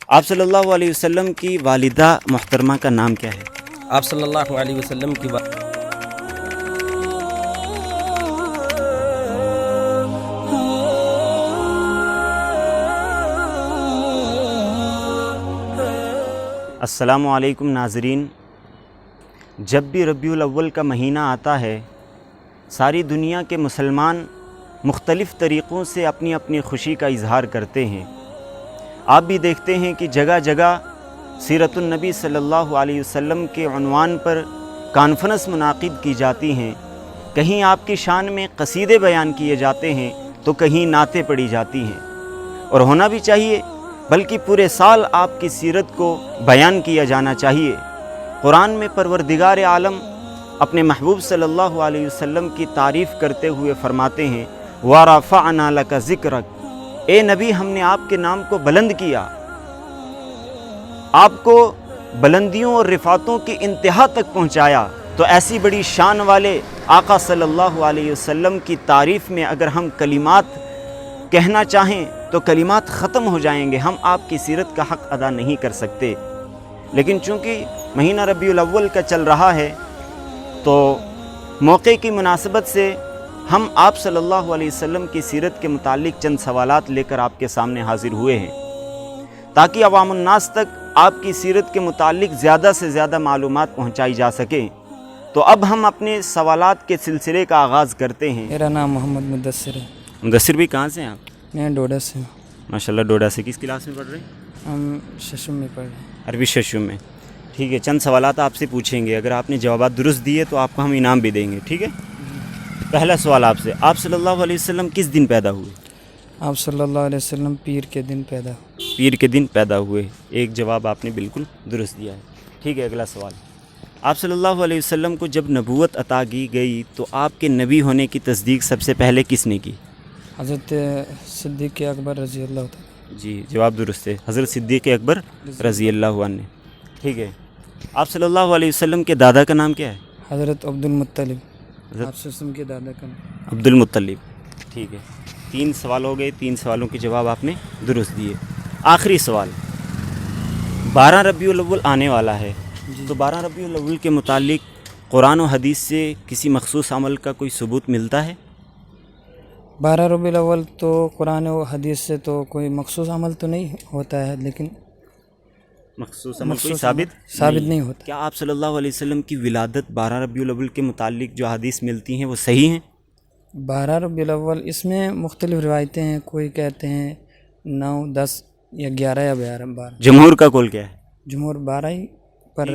آپ صلی اللہ علیہ وسلم کی والدہ محترمہ کا نام کیا ہے؟ آپ صلی اللہ علیہ وسلم کی السلام علیکم ناظرین، جب بھی ربیع الاول کا مہینہ آتا ہے ساری دنیا کے مسلمان مختلف طریقوں سے اپنی اپنی خوشی کا اظہار کرتے ہیں۔ آپ بھی دیکھتے ہیں کہ جگہ جگہ سیرت النبی صلی اللہ علیہ وسلم کے عنوان پر کانفرنس منعقد کی جاتی ہیں، کہیں آپ کی شان میں قصیدے بیان کیے جاتے ہیں تو کہیں نعتیں پڑھی جاتی ہیں، اور ہونا بھی چاہیے، بلکہ پورے سال آپ کی سیرت کو بیان کیا جانا چاہیے۔ قرآن میں پروردگار عالم اپنے محبوب صلی اللہ علیہ وسلم کی تعریف کرتے ہوئے فرماتے ہیں وَرَفَعْنَا لَكَ ذِكْرَكَ، اے نبی ہم نے آپ کے نام کو بلند کیا، آپ کو بلندیوں اور رفعتوں کی انتہا تک پہنچایا۔ تو ایسی بڑی شان والے آقا صلی اللہ علیہ وسلم کی تعریف میں اگر ہم کلمات کہنا چاہیں تو کلمات ختم ہو جائیں گے، ہم آپ کی سیرت کا حق ادا نہیں کر سکتے۔ لیکن چونکہ مہینہ ربیع الاول کا چل رہا ہے تو موقع کی مناسبت سے ہم آپ صلی اللہ علیہ وسلم کی سیرت کے متعلق چند سوالات لے کر آپ کے سامنے حاضر ہوئے ہیں تاکہ عوام الناس تک آپ کی سیرت کے متعلق زیادہ سے زیادہ معلومات پہنچائی جا سکیں۔ تو اب ہم اپنے سوالات کے سلسلے کا آغاز کرتے ہیں۔ میرا نام محمد مدثر ہے۔ مدثر بھی کہاں سے ہیں آپ؟ میں ڈوڈا سے ہوں۔ ماشاءاللہ، ڈوڈا سے کس کلاس میں پڑھ رہے ہیں؟ ہم ششم میں پڑھ رہے ہیں۔ عربی ششم میں۔ ٹھیک ہے، چند سوالات آپ سے پوچھیں گے، اگر آپ نے جوابات درست دیے تو آپ کو ہم انعام بھی دیں گے، ٹھیک ہے؟ پہلا سوال آپ سے، آپ صلی اللہ علیہ وسلم کس دن پیدا ہوئے؟ آپ صلی اللہ علیہ وسلم پیر کے دن پیدا ہوئے۔ پیر کے دن پیدا ہوئے، ایک جواب آپ نے بالکل درست دیا ہے۔ ٹھیک ہے، اگلا سوال، آپ صلی اللہ علیہ وسلم کو جب نبوت عطا کی گئی تو آپ کے نبی ہونے کی تصدیق سب سے پہلے کس نے کی؟ حضرت صدیق اکبر رضی اللہ تعالیٰ۔ جی، جواب درست ہے، حضرت صدیق اکبر رضی اللہ عنہ نے۔ ٹھیک ہے، آپ صلی اللہ علیہ وسلم کے دادا کا نام کیا ہے؟ حضرت عبد المطلب۔ حضرت آپ ششم کے دادا کا نام عبد المطلب۔ ٹھیک ہے، 3 سوال ہو گئے، 3 سوالوں کے جواب آپ نے درست دیے۔ آخری سوال، 12 ربیع الاول آنے والا ہے، تو 12 ربیع الاول کے متعلق قرآن و حدیث سے کسی مخصوص عمل کا کوئی ثبوت ملتا ہے؟ 12 ربیع الاول تو قرآن و حدیث سے تو کوئی مخصوص عمل تو نہیں ہوتا ہے، لیکن مخصوص عمل کوئی ثابت نہیں ہوتا۔ کیا آپ صلی اللہ علیہ وسلم کی ولادت 12 ربیع الاول کے متعلق جو حدیث ملتی ہیں وہ صحیح ہیں؟ 12 ربیع الاول اس میں مختلف روایتیں ہیں، کوئی کہتے ہیں 9، 10 یا 11 یا 12۔ جمہور کا قول کیا ہے؟ جمہور 12 ہی پر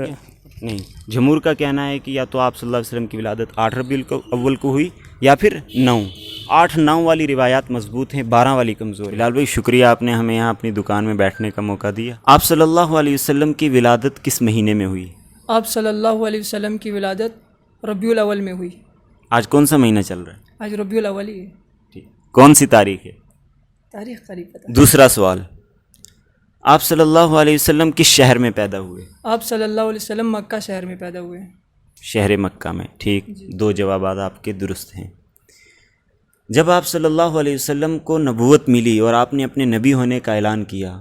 نہیں، جمہور کا کہنا ہے کہ یا تو آپ صلی اللہ علیہ وسلم کی ولادت 8 ربیع الاول کو ہوئی یا پھر 9۔ 8، 9 والی روایات مضبوط ہیں، 12 والی کمزور۔ بلال بھائی شکریہ، آپ نے ہمیں یہاں اپنی دکان میں بیٹھنے کا موقع دیا۔ آپ صلی اللہ علیہ وسلم کی ولادت کس مہینے میں ہوئی؟ آپ صلی اللہ علیہ وسلم کی ولادت ربیع الاول میں ہوئی۔ آج کون سا مہینہ چل رہا ہے؟ آج ربیع الاول ہی ہے۔ ٹھیک، کون سی تاریخ ہے؟ تاریخ قریب پتہ۔ دوسرا سوال، آپ صلی اللہ علیہ وسلم کس شہر میں پیدا ہوئے؟ آپ صلی اللہ علیہ وسلم مکہ شہر میں پیدا ہوئے ہیں۔ شہر مکہ میں۔ ٹھیک، 2 جوابات آپ کے درست ہیں۔ جب آپ صلی اللہ علیہ وسلم کو نبوت ملی اور آپ نے اپنے نبی ہونے کا اعلان کیا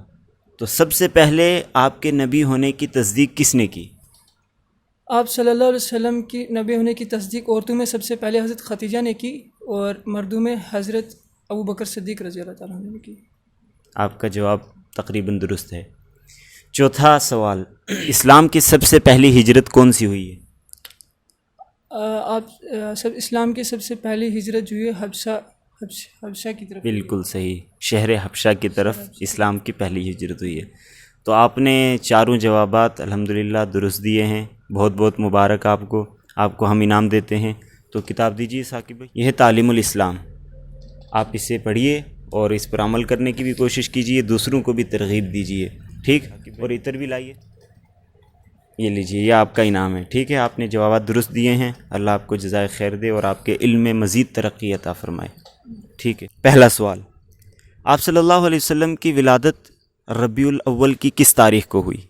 تو سب سے پہلے آپ کے نبی ہونے کی تصدیق کس نے کی؟ آپ صلی اللہ علیہ وسلم کی نبی ہونے کی تصدیق عورتوں میں سب سے پہلے حضرت خدیجہ نے کی اور مردوں میں حضرت ابو بکر صدیق رضی اللہ تعالیٰ عنہ نے کی۔ آپ کا جواب تقریباً درست ہے۔ چوتھا سوال، اسلام کی سب سے پہلی ہجرت کون سی ہوئی ہے؟ اسلام کی سب سے پہلی ہجرت جو ہے حبشہ کی طرف۔ بالکل صحیح، شہر حبشہ کی طرف اسلام کی پہلی ہجرت ہوئی ہے۔ تو آپ نے چاروں جوابات الحمدللہ درست دیے ہیں، بہت بہت مبارک آپ کو ہم انعام دیتے ہیں۔ تو کتاب دیجیے ثاقب بھائی، یہ ہے تعلیم الاسلام، آپ اسے پڑھیے اور اس پر عمل کرنے کی بھی کوشش کیجیے، دوسروں کو بھی ترغیب دیجیے، ٹھیک؟ اور عطر بھی لائیے، یہ لیجیے، یہ آپ کا انعام ہے، ٹھیک ہے؟ آپ نے جوابات درست دیے ہیں، اللہ آپ کو جزائے خیر دے اور آپ کے علم میں مزید ترقی عطا فرمائے، ٹھیک ہے؟ پہلا سوال، آپ صلی اللہ علیہ وسلم کی ولادت ربیع الاول کی کس تاریخ کو ہوئی؟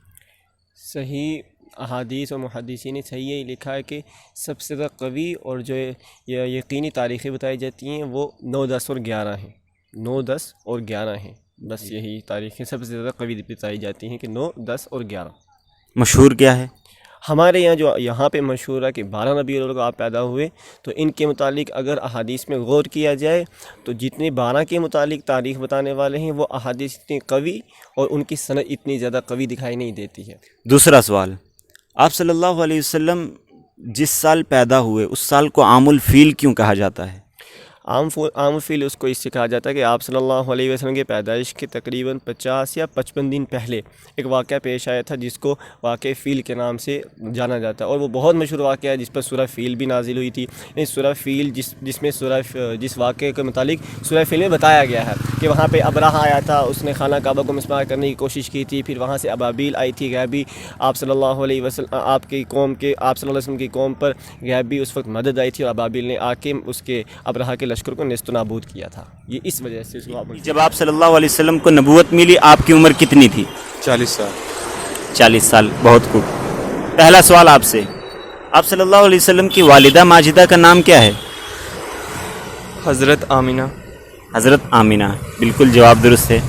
صحیح احادیث اور محدثین نے صحیح یہی لکھا ہے کہ سب سے زیادہ قوی اور جو یقینی تاریخیں بتائی جاتی ہیں وہ 9، 10 اور 11 ہیں۔ 9، 10 اور 11 ہیں، بس یہی تاریخیں سب سے زیادہ قوی بتائی جاتی ہیں کہ 9، 10 اور 11۔ مشہور کیا ہے؟ ہمارے یہاں جو یہاں پہ مشہور ہے کہ 12 ربیع الاول کو آپ پیدا ہوئے، تو ان کے متعلق اگر احادیث میں غور کیا جائے تو جتنے 12 کے متعلق تاریخ بتانے والے ہیں وہ احادیث اتنی قوی اور ان کی سند اتنی زیادہ قوی دکھائی نہیں دیتی ہے۔ دوسرا سوال، آپ صلی اللہ علیہ وسلم جس سال پیدا ہوئے اس سال کو عام الفیل کیوں کہا جاتا ہے؟ عام الفیل اس کو اس سے کہا جاتا ہے کہ آپ صلی اللہ علیہ وسلم کے پیدائش کے تقریباً 50 یا 55 دن پہلے ایک واقعہ پیش آیا تھا جس کو واقعہ فیل کے نام سے جانا جاتا ہے، اور وہ بہت مشہور واقعہ ہے جس پر سورہ فیل بھی نازل ہوئی تھی۔ سورہ فیل جس میں جس واقعے کے متعلق سورہ فیل میں بتایا گیا ہے کہ وہاں پہ ابرہہ آیا تھا، اس نے خانہ کعبہ کو مسمار کرنے کی کوشش کی تھی، پھر وہاں سے ابابیل آئی تھی غیبی، آپ صلی اللہ علیہ وسلم آپ صلی اللہ علیہ وسلم کی قوم پر غیبی اس وقت مدد آئی تھی، اور ابابیل نے آ کے اس کے ابرہہ کے لشکر کو نیست و نابود کیا تھا۔ یہ اس وجہ سے اس کو جب آپ صلی اللہ علیہ وسلم کو نبوت ملی آپ کی عمر کتنی تھی؟ 40 سال۔ 40 سال، بہت خوب۔ پہلا سوال آپ سے، آپ صلی اللہ علیہ وسلم کی والدہ ماجدہ کا نام کیا ہے؟ حضرت آمینہ۔ حضرت آمینہ، بالکل جواب درست ہے۔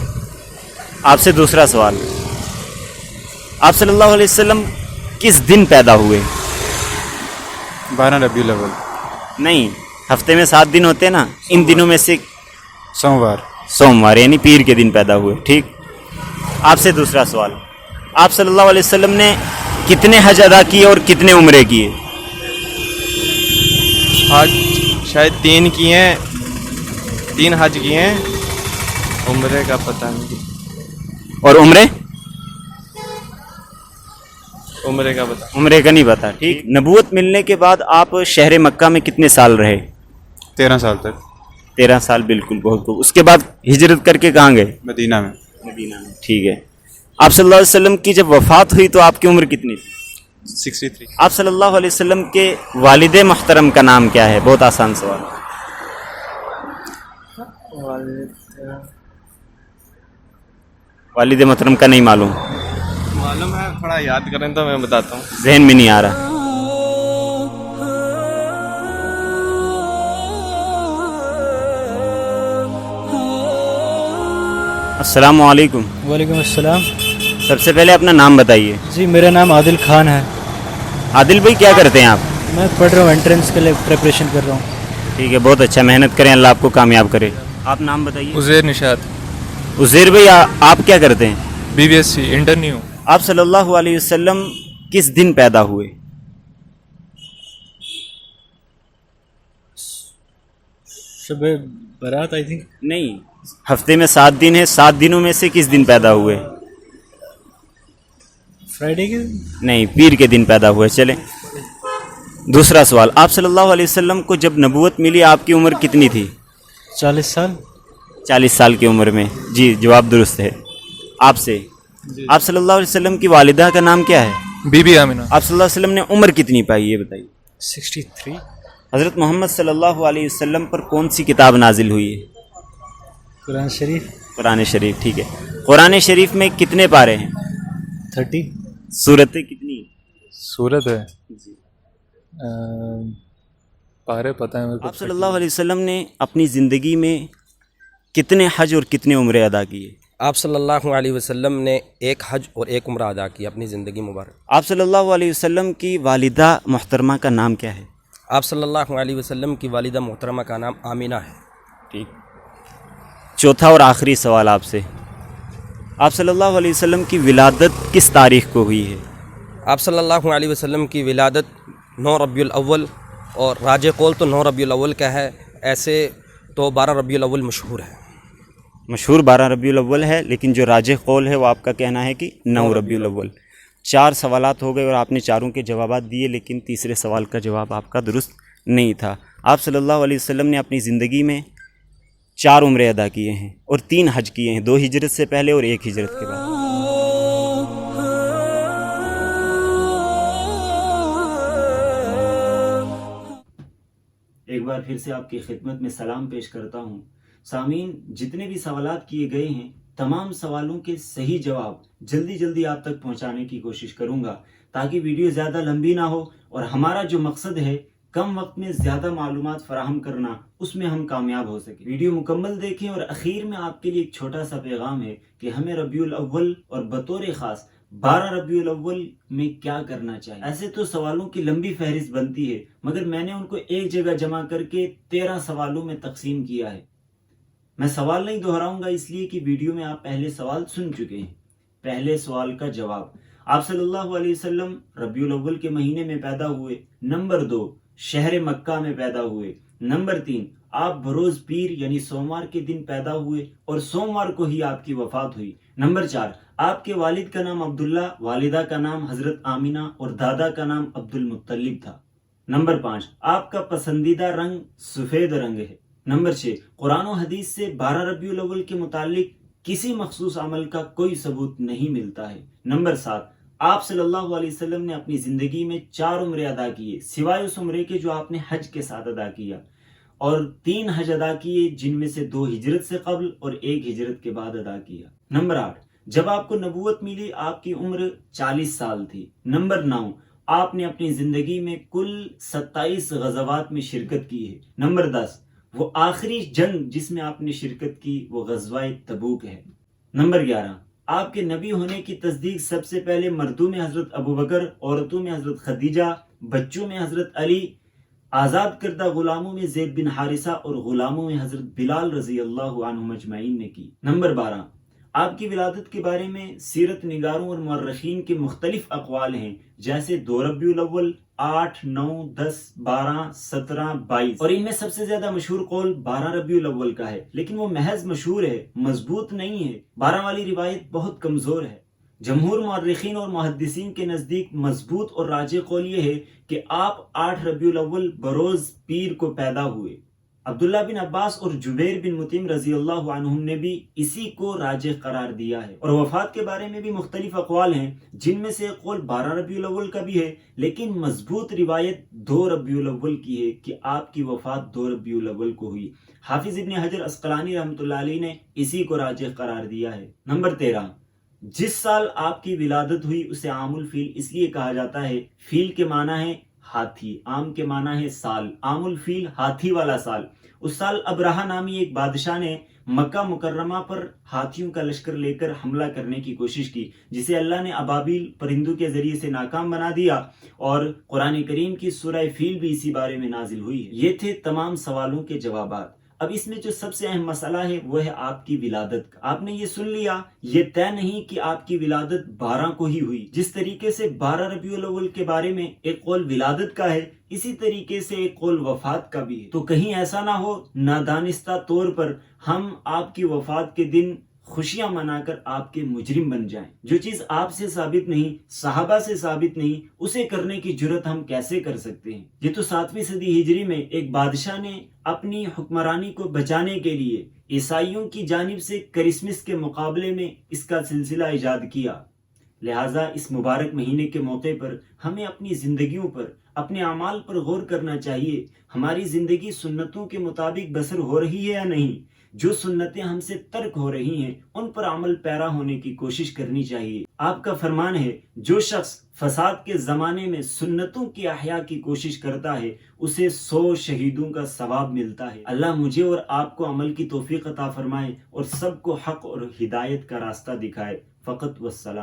آپ سے دوسرا سوال، آپ صلی اللہ علیہ وسلم کس دن پیدا ہوئے؟ 12 ربیع الاول۔ نہیں، ہفتے میں 7 دن ہوتے ہیں نا، ان دنوں میں سے سوموار یعنی پیر کے دن پیدا ہوئے، ٹھیک۔ آپ سے دوسرا سوال، آپ صلی اللہ علیہ وسلم نے کتنے حج ادا کیے اور کتنے عمرے کیے؟ حج شاید 3 کیے ہیں، 3 حج کیے ہیں، عمرے کا پتہ نہیں۔ اور عمرے عمرے کا نہیں پتا، ٹھیک۔ نبوت ملنے کے بعد آپ شہر مکہ میں کتنے سال رہے؟ 13 سال تک 13 سال، بالکل، بہت خوب۔ اس کے بعد ہجرت کر کے کہاں گئے؟ مدینہ میں۔ مدینہ میں، ٹھیک ہے۔ آپ صلی اللہ علیہ وسلم کی جب وفات ہوئی تو آپ کی عمر کتنی تھی؟ 63۔ آپ صلی اللہ علیہ وسلم کے والد محترم کا نام کیا ہے؟ بہت آسان سوال۔ والد محترم کا نہیں معلوم؟ معلوم ہے، تھوڑا یاد کریں تو میں بتاتا ہوں۔ ذہن میں نہیں آ رہا۔ السلام علیکم۔ وعلیکم السلام۔ سب سے پہلے اپنا نام بتائیے۔ جی میرا نام عادل خان ہے۔ عادل بھائی کیا کرتے ہیں آپ؟ میں پڑھ رہا ہوں، انٹرنس کے لیے پریپریشن کر رہا ہوں۔ ٹھیک ہے، بہت اچھا، محنت کریں، اللہ آپ کو کامیاب کرے۔ آپ نام بتائیے۔ عزیر نشاد۔ عزیر بھائی آپ کیا کرتے ہیں؟ BBSc interview. آپ صلی اللہ علیہ وسلم کس دن پیدا ہوئے؟ Shab Barat I think. نہیں، ہفتے میں 7 دن ہے، 7 دنوں میں سے کس دن پیدا ہوئے؟ فرائیڈے کے نہیں، پیر کے دن پیدا ہوئے۔ چلیں دوسرا سوال، آپ صلی اللہ علیہ وسلم کو جب نبوت ملی آپ کی عمر کتنی تھی؟ 40 سال۔ 40 سال کی عمر میں، جی جواب درست ہے۔ آپ سے، آپ صلی اللہ علیہ وسلم کی والدہ کا نام کیا ہے؟ بی بی آمینہ۔ آپ صلی اللہ علیہ وسلم نے عمر کتنی پائی یہ بتائیے؟ 63۔ حضرت محمد صلی اللہ علیہ وسلم پر کون سی کتاب نازل ہوئی ہے؟ قرآن شریف۔ قرآن شریف، ٹھیک ہے۔ قرآن شریف میں کتنے پارے ہیں؟ 30۔ سورتیں کتنی؟ سورت ہے پارے پتہ ہے میرے کو۔ آپ صلی اللہ علیہ وسلم نے اپنی زندگی میں کتنے حج اور کتنے عمرے ادا کیے؟ آپ صلی اللہ علیہ وسلم نے 1 حج اور 1 عمرہ ادا کیا اپنی زندگی مبارک۔ آپ صلی اللہ علیہ وسلم کی والدہ محترمہ کا نام کیا ہے؟ آپ صلی اللہ علیہ وسلم کی والدہ محترمہ کا نام آمینہ ہے۔ ٹھیک۔ چوتھا اور آخری سوال آپ سے، آپ صلی اللہ علیہ وسلم کی ولادت کس تاریخ کو ہوئی ہے؟ آپ صلی اللہ علیہ وسلم کی ولادت 9 ربیع الاول، اور راج قول تو 9 ربیع الاول کا ہے، ایسے تو 12 ربیع الاول مشہور ہے۔ مشہور 12 ربیع الاول ہے، لیکن جو راج قول ہے وہ آپ کا کہنا ہے کہ 9 ربیع الاول۔ 4 سوالات ہو گئے اور آپ نے چاروں کے جوابات دیے، لیکن تیسرے سوال کا جواب آپ کا درست نہیں تھا۔ آپ صلی اللہ علیہ وسلم نے اپنی زندگی میں 4 عمرے ادا کیے ہیں اور 3 حج کیے ہیں، 2 ہجرت سے پہلے اور 1 ہجرت کے بعد۔ ایک بار پھر سے آپ کی خدمت میں سلام پیش کرتا ہوں۔ سامعین، جتنے بھی سوالات کیے گئے ہیں تمام سوالوں کے صحیح جواب جلدی آپ تک پہنچانے کی کوشش کروں گا، تاکہ ویڈیو زیادہ لمبی نہ ہو، اور ہمارا جو مقصد ہے کم وقت میں زیادہ معلومات فراہم کرنا، اس میں ہم کامیاب ہو سکیں۔ ویڈیو مکمل دیکھیں، اور اخیر میں آپ کے لیے ایک چھوٹا سا پیغام ہے کہ ہمیں ربیع الاول اور بطور خاص 12 ربیع الاول میں کیا کرنا چاہیے۔ ایسے تو سوالوں کی لمبی فہرست بنتی ہے، مگر میں نے ان کو ایک جگہ جمع کر کے 13 سوالوں میں تقسیم کیا ہے۔ میں سوال نہیں دہراؤں گا، اس لیے کہ ویڈیو میں آپ پہلے سوال سن چکے ہیں۔ پہلے سوال کا جواب: آپ صلی اللہ علیہ وسلم ربیع الاول کے مہینے میں پیدا ہوئے۔ نمبر 2، شہر مکہ میں پیدا ہوئے۔ نمبر 3، آپ بروز پیر یعنی سوموار کے دن پیدا ہوئے اور سوموار کو ہی آپ کی وفات ہوئی۔ نمبر 4، آپ کے والد کا نام عبداللہ، والدہ کا نام حضرت آمینہ اور دادا کا نام عبد المطلب تھا۔ نمبر 5، آپ کا پسندیدہ رنگ سفید رنگ ہے۔ نمبر 6، قرآن و حدیث سے 12 ربیع الاول کے متعلق کسی مخصوص عمل کا کوئی ثبوت نہیں ملتا ہے۔ نمبر 7، آپ صلی اللہ علیہ وسلم نے اپنی زندگی میں 4 عمرے ادا کیے، سوائے اس عمرے کے جو آپ نے حج کے ساتھ ادا کیا، اور 3 حج ادا کیے جن میں سے 2 ہجرت سے قبل اور 1 ہجرت کے بعد ادا کیا۔ نمبر 8، جب آپ کو نبوت ملی آپ کی عمر 40 سال تھی۔ نمبر 9، آپ نے اپنی زندگی میں کل 27 غزوات میں شرکت کی ہے۔ نمبر 10، وہ آخری جنگ جس میں آپ نے شرکت کی وہ غزوہ تبوک ہے۔ نمبر 11، آپ کے نبی ہونے کی تصدیق سب سے پہلے مردوں میں حضرت ابوبکر، عورتوں میں حضرت خدیجہ، بچوں میں حضرت علی، آزاد کردہ غلاموں میں زید بن حارثہ اور غلاموں میں حضرت بلال رضی اللہ عنہم اجمعین نے کی۔ نمبر 12، آپ کی ولادت کے بارے میں سیرت نگاروں اور مورخین کے مختلف اقوال ہیں، جیسے 2 ربیع الاول، 8، 9، 10، 12، 17، 22، اور ان میں سب سے زیادہ مشہور قول 12 ربیع الاول کا ہے، لیکن وہ محض مشہور ہے، مضبوط نہیں ہے۔ 12 والی روایت بہت کمزور ہے۔ جمہور مورخین اور محدثین کے نزدیک مضبوط اور راجح قول یہ ہے کہ آپ 8 ربیع الاول بروز پیر کو پیدا ہوئے۔ عبداللہ بن عباس اور جبیر بن مطعم رضی اللہ عنہم نے بھی اسی کو راجح قرار دیا ہے۔ اور وفات کے بارے میں بھی مختلف اقوال ہیں، جن میں سے ایک قول 12 ربیع الاول کا بھی ہے، لیکن مضبوط روایت 2 ربیع الاول کی ہے کہ آپ کی وفات 2 ربیع الاول کو ہوئی۔ حافظ ابن حجر عسقلانی رحمۃ اللہ علیہ نے اسی کو راجح قرار دیا ہے۔ نمبر 13، جس سال آپ کی ولادت ہوئی اسے عام الفیل اس لیے کہا جاتا ہے۔ فیل کے معنی ہے ہاتھی، عام کے معنی ہے سال، عام الفیل ہاتھی والا سال۔ اس سال ابرہہ نامی ایک بادشاہ نے مکہ مکرمہ پر ہاتھیوں کا لشکر لے کر حملہ کرنے کی کوشش کی، جسے اللہ نے ابابیل پرندوں کے ذریعے سے ناکام بنا دیا، اور قرآن کریم کی سورہ فیل بھی اسی بارے میں نازل ہوئی ہے۔ یہ تھے تمام سوالوں کے جوابات۔ اب اس میں جو سب سے اہم مسئلہ ہے وہ ہے آپ کی ولادت کا۔ آپ نے یہ سن لیا، یہ طے نہیں کہ آپ کی ولادت 12 کو ہی ہوئی۔ جس طریقے سے 12 ربیع الاول کے بارے میں ایک قول ولادت کا ہے، اسی طریقے سے ایک قول وفات کا بھی ہے۔ تو کہیں ایسا نہ ہو نادانستہ طور پر ہم آپ کی وفات کے دن خوشیاں منا کر آپ کے مجرم بن جائیں۔ جو چیز آپ سے ثابت نہیں، صحابہ سے ثابت نہیں، اسے کرنے کی جرت ہم کیسے کر سکتے ہیں؟ یہ تو 7ویں صدی ہجری میں ایک بادشاہ نے اپنی حکمرانی کو بچانے کے لیے عیسائیوں کی جانب سے کرسمس کے مقابلے میں اس کا سلسلہ ایجاد کیا۔ لہٰذا اس مبارک مہینے کے موقع پر ہمیں اپنی زندگیوں پر، اپنے اعمال پر غور کرنا چاہیے۔ ہماری زندگی سنتوں کے مطابق بسر ہو رہی ہے یا نہیں؟ جو سنتیں ہم سے ترک ہو رہی ہیں ان پر عمل پیرا ہونے کی کوشش کرنی چاہیے۔ آپ کا فرمان ہے، جو شخص فساد کے زمانے میں سنتوں کی احیاء کی کوشش کرتا ہے اسے 100 شہیدوں کا ثواب ملتا ہے۔ اللہ مجھے اور آپ کو عمل کی توفیق عطا فرمائے اور سب کو حق اور ہدایت کا راستہ دکھائے۔ فقط والسلام۔